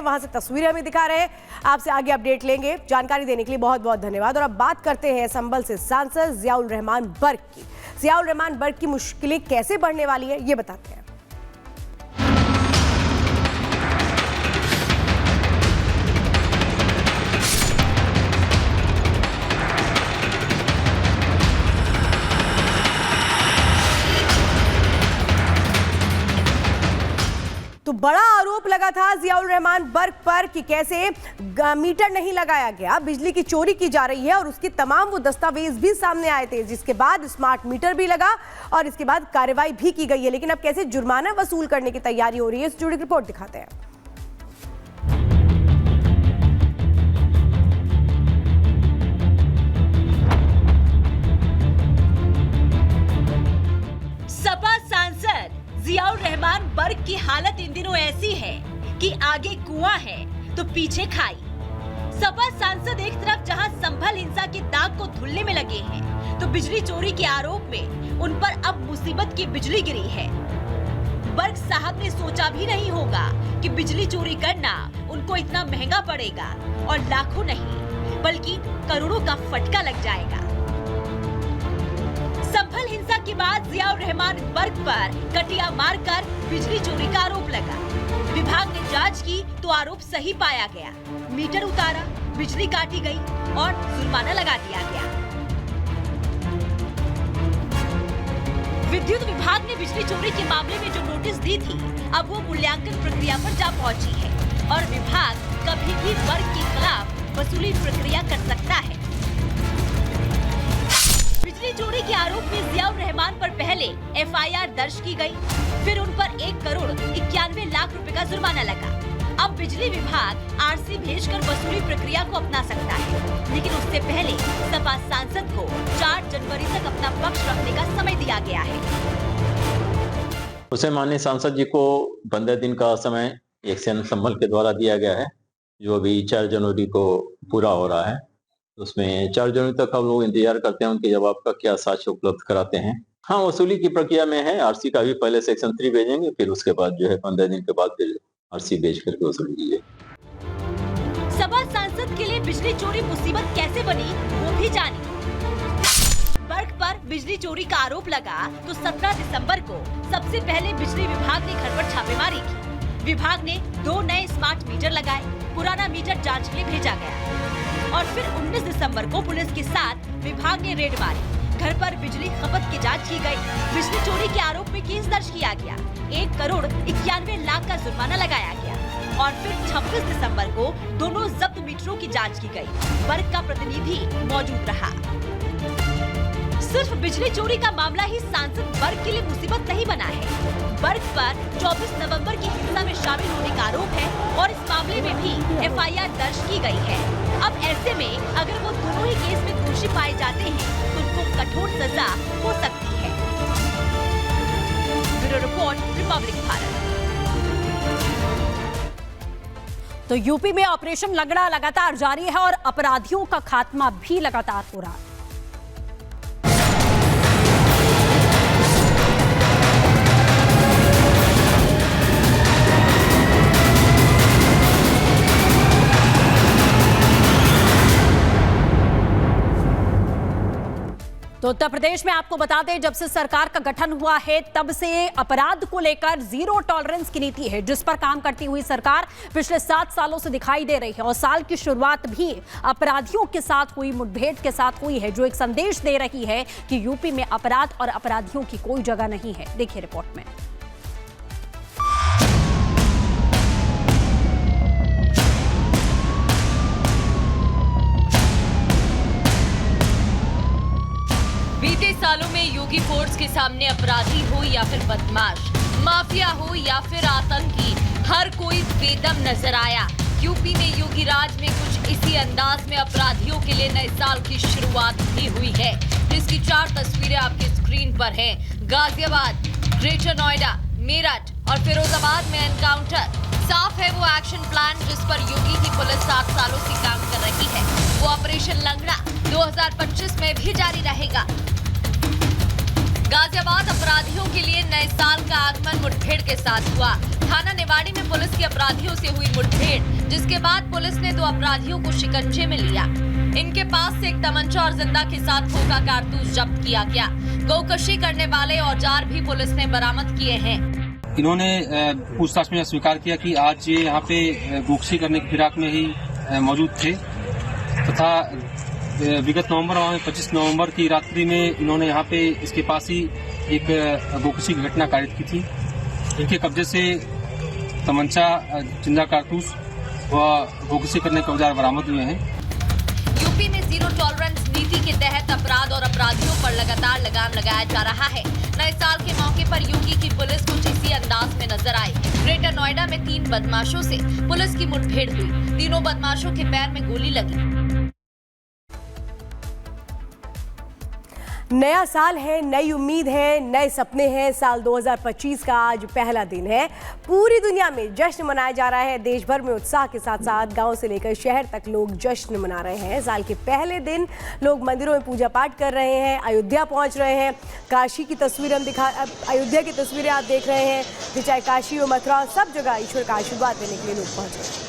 वहां से तस्वीरें हमें दिखा रहे हैं। आपसे आगे अपडेट लेंगे। जानकारी देने के लिए बहुत बहुत धन्यवाद। और अब बात करते हैं संभल से सांसद जियाउर रहमान बर्क की। जियाउर रहमान बर्क की मुश्किलें कैसे बढ़ने वाली है, ये बताते हैं। तो बड़ा आरोप लगा था जियाउर रहमान बर्क पर कि कैसे मीटर नहीं लगाया गया, बिजली की चोरी की जा रही है और उसके तमाम वो दस्तावेज भी सामने आए थे, जिसके बाद स्मार्ट मीटर भी लगा और इसके बाद कार्रवाई भी की गई है। लेकिन अब कैसे जुर्माना वसूल करने की तैयारी हो रही है, इस जुड़ी रिपोर्ट दिखाते हैं। सपा सांसद जियाउर रहमान बर्क की हालत इन दिनों ऐसी है कि आगे कुआं है तो पीछे खाई। सपा सांसद एक तरफ जहां संभल हिंसा के दाग को धुलने में लगे हैं, तो बिजली चोरी के आरोप में उन पर अब मुसीबत की बिजली गिरी है। बर्क साहब ने सोचा भी नहीं होगा कि बिजली चोरी करना उनको इतना महंगा पड़ेगा और लाखों नहीं बल्कि करोड़ों का फटका लग जाएगा। संभल हिंसा के बाद जियाउर रहमान बर्क पर कटिया मारकर बिजली चोरी का आरोप लगा। विभाग ने जांच की तो आरोप सही पाया गया। मीटर उतारा, बिजली काटी गई और जुर्माना लगा दिया गया। विद्युत विभाग ने बिजली चोरी के मामले में जो नोटिस दी थी, अब वो मूल्यांकन प्रक्रिया पर जा पहुंची है और विभाग कभी भी बर्क के खिलाफ वसूली प्रक्रिया कर सकता है। बिजली चोरी के आरोप में जियाउर रहमान पर पहले एफआईआर दर्ज की गई, फिर उन पर 1 करोड़ 91 लाख रुपए का जुर्माना लगा। अब बिजली विभाग आरसी भेजकर वसूली प्रक्रिया को अपना सकता है, लेकिन उससे पहले सपा सांसद को 4 जनवरी तक अपना पक्ष रखने का समय दिया गया है। उसे माननीय सांसद जी को 15 दिन का समय एक्शन संभल के द्वारा दिया गया है, जो अभी 4 जनवरी को पूरा हो रहा है। उसमें 4 जनवरी तक हम लोग इंतजार करते हैं उनके जवाब का, क्या साक्ष्य उपलब्ध कराते हैं। हाँ, वसूली की प्रक्रिया में है। आरसी का भी पहले सेक्शन 3 भेजेंगे, फिर उसके बाद जो है 15 दिन के बाद फिर आरसी भेज करके वसूली कीजिए। सपा सांसद के लिए बिजली चोरी मुसीबत कैसे बनी, वो भी जानिए। बर्क पर बिजली चोरी का आरोप लगा तो 17 दिसंबर को सबसे पहले बिजली विभाग ने घर पर छापेमारी की। विभाग ने 2 नए स्मार्ट मीटर लगाए, पुराना मीटर जांच के लिए भेजा गया और फिर 19 दिसंबर को पुलिस के साथ विभाग ने रेड मारी। घर पर बिजली खपत की जांच की गई। बिजली चोरी के आरोप में केस दर्ज किया गया। 1 करोड़ 91 लाख का जुर्माना लगाया गया और फिर 26 दिसंबर को दोनों जब्त मीटरों की जांच की गई। बर्क का प्रतिनिधि मौजूद रहा। सिर्फ बिजली चोरी का मामला ही सांसद बर्क के लिए मुसीबत नहीं बना है। बर्क पर 24 नवंबर की हिंसा में शामिल होने का आरोप है और इस मामले में भी एफआईआर दर्ज की गई है। अब ऐसे में अगर वो दोनों ही केस में दोषी पाए जाते हैं तो उनको कठोर सजा हो सकती है। Bureau report, Republic Bharat. तो यूपी में ऑपरेशन लंगड़ा लगातार जारी है और अपराधियों का खात्मा भी लगातार हो रहा है। तो उत्तर प्रदेश में आपको बता दें, जब से सरकार का गठन हुआ है तब से अपराध को लेकर जीरो टॉलरेंस की नीति है, जिस पर काम करती हुई सरकार पिछले 7 सालों से दिखाई दे रही है। और साल की शुरुआत भी अपराधियों के साथ हुई मुठभेड़ के साथ हुई है, जो एक संदेश दे रही है कि यूपी में अपराध और अपराधियों की कोई जगह नहीं है। देखिए रिपोर्ट में। बीते सालों में योगी फोर्स के सामने अपराधी हो या फिर बदमाश, माफिया हो या फिर आतंकी, हर कोई बेदम नजर आया। यूपी में योगी राज में कुछ इसी अंदाज में अपराधियों के लिए नए साल की शुरुआत भी हुई है, जिसकी 4 तस्वीरें आपकी स्क्रीन पर हैं। गाजियाबाद, ग्रेटर नोएडा, मेरठ और फिरोजाबाद में एनकाउंटर। साफ है वो एक्शन प्लान जिस पर योगी की पुलिस 7 सालों से काम कर रही है। वो ऑपरेशन लंगड़ा 2025 में भी जारी रहेगा। गाजियाबाद अपराधियों के लिए नए साल का आगमन मुठभेड़ के साथ हुआ। थाना निवाड़ी में पुलिस की अपराधियों से हुई मुठभेड़ जिसके बाद पुलिस ने 2 अपराधियों को शिकंजे में लिया। इनके पास से एक तमंचा और जिंदा के साथ खोखा कारतूस जब्त किया गया। गौकशी करने वाले औजार भी पुलिस ने बरामद किए हैं। इन्होंने पूछताछ में स्वीकार किया कि आज ये यहाँ पे गौकशी करने की फिराक में ही मौजूद थे तथा विगत नवंबर और 25 नवंबर की रात्रि में इन्होंने यहाँ पे इसके पास ही एक गौकशी की घटना कारित की थी। इनके कब्जे से तमंचा, जिंदा कारतूस व गौकशी करने के औजार बरामद हुए हैं। यूपी में जीरो टॉलरेंस नीति के तहत अपराध और अपराधियों पर लगातार लगाम लगाया जा रहा है। नए साल के मौके पर योगी की पुलिस कुछ इसी अंदाज में नजर आई। ग्रेटर नोएडा में 3 बदमाशों से पुलिस की मुठभेड़ हुई। तीनों बदमाशों के पैर में गोली लगी। नया साल है, नई उम्मीद है, नए सपने हैं। साल 2025 का आज पहला दिन है। पूरी दुनिया में जश्न मनाया जा रहा है। देश भर में उत्साह के साथ साथ गांव से लेकर शहर तक लोग जश्न मना रहे हैं। साल के पहले दिन लोग मंदिरों में पूजा पाठ कर रहे हैं, अयोध्या पहुंच रहे हैं। काशी की तस्वीर अयोध्या की तस्वीरें आप देख रहे हैं। चाहे काशी हो, मथुरा, सब जगह ईश्वर का आशीर्वाद देने के लिए लोग पहुंच रहे हैं।